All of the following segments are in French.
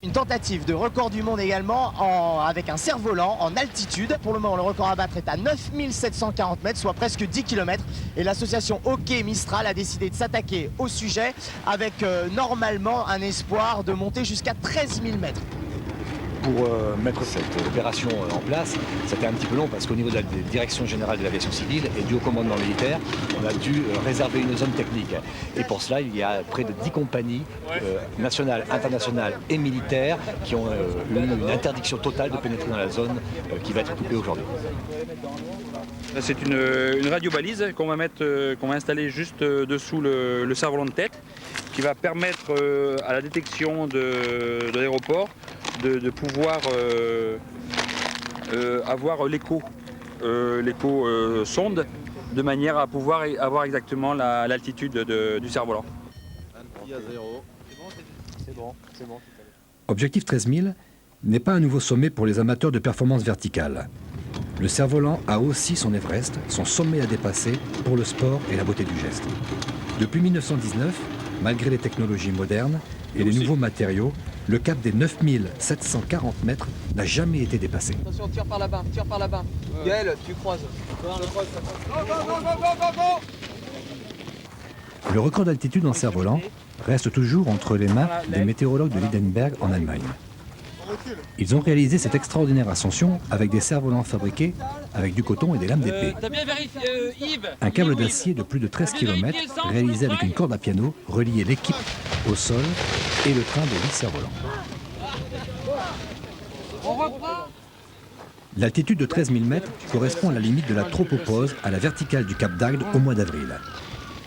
Une tentative de record du monde également avec un cerf-volant en altitude. Pour le moment, le record à battre est à 9740 mètres, soit presque 10 km. Et l'association Hockey Mistral a décidé de s'attaquer au sujet avec normalement un espoir de monter jusqu'à 13 000 mètres. Pour mettre cette opération en place, c'était un petit peu long parce qu'au niveau de la direction générale de l'aviation civile et du haut commandement militaire, on a dû réserver une zone technique. Et pour cela, il y a près de 10 compagnies nationales, internationales et militaires qui ont eu une interdiction totale de pénétrer dans la zone qui va être occupée aujourd'hui. C'est une radio-balise qu'on va installer juste dessous le cerf-volant de tête, qui va permettre à la détection de l'aéroport de pouvoir avoir l'écho sonde, de manière à pouvoir avoir exactement l'altitude du cerf-volant. Objectif 13 000 n'est pas un nouveau sommet pour les amateurs de performance verticale. Le cerf-volant a aussi son Everest, son sommet à dépasser pour le sport et la beauté du geste. Depuis 1919, malgré les technologies modernes et les nouveaux matériaux, le cap des 9740 mètres n'a jamais été dépassé. Attention, tire par là-bas, tire par là-bas. Gaël, tu croises. Le record d'altitude en cerf-volant reste toujours entre les mains des météorologues de Lindenberg en Allemagne. Ils ont réalisé cette extraordinaire ascension avec des cerfs-volants fabriqués avec du coton et des lames d'épée. Un câble d'acier de plus de 13 km réalisé avec une corde à piano reliait l'équipe au sol et le train de 8 cerfs-volants. L'altitude de 13 000 mètres correspond à la limite de la tropopause à la verticale du cap d'Agde au mois d'avril.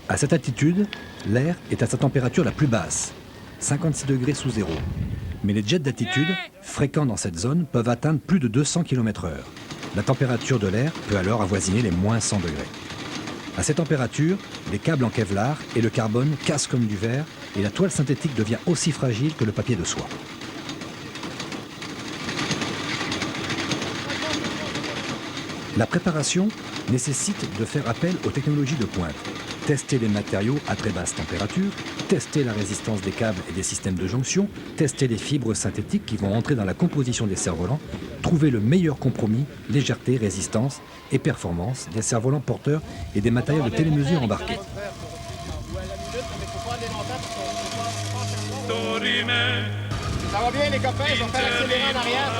À cette altitude, l'air est à sa température la plus basse, 56 degrés sous zéro. Mais les jets d'altitude, fréquents dans cette zone, peuvent atteindre plus de 200 km/h. La température de l'air peut alors avoisiner les moins 100 degrés. À cette température, les câbles en Kevlar et le carbone cassent comme du verre et la toile synthétique devient aussi fragile que le papier de soie. La préparation nécessite de faire appel aux technologies de pointe. Tester les matériaux à très basse température, tester la résistance des câbles et des systèmes de jonction, tester les fibres synthétiques qui vont entrer dans la composition des cerfs-volants, trouver le meilleur compromis, légèreté, résistance et performance des cerfs-volants porteurs et des matériels de télémesure embarqués. Ça va bien les copains, ils ont fait accélérer en arrière.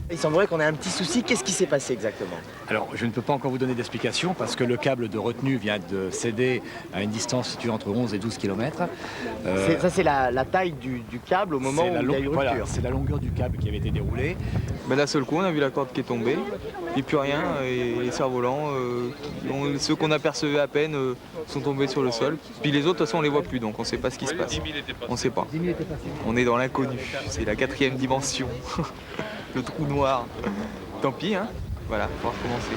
Il semblerait qu'on ait un petit souci. Qu'est-ce qui s'est passé exactement? Alors, je ne peux pas encore vous donner d'explication parce que le câble de retenue vient de céder à une distance située entre 11 et 12 km. Ça, c'est la taille du câble au moment où il y a eu rupture. Voilà, c'est la longueur du câble qui avait été déroulée. Ben d'un seul coup, on a vu la corde qui est tombée, et plus rien, et les cerfs-volants, ceux qu'on apercevait à peine, sont tombés sur le sol. Puis les autres, de toute façon, on les voit plus, donc on ne sait pas ce qui se passe. On ne sait pas. On est dans l'inconnu. C'est la 4e dimension. Le trou noir. Tant pis, hein. Voilà, faut recommencer.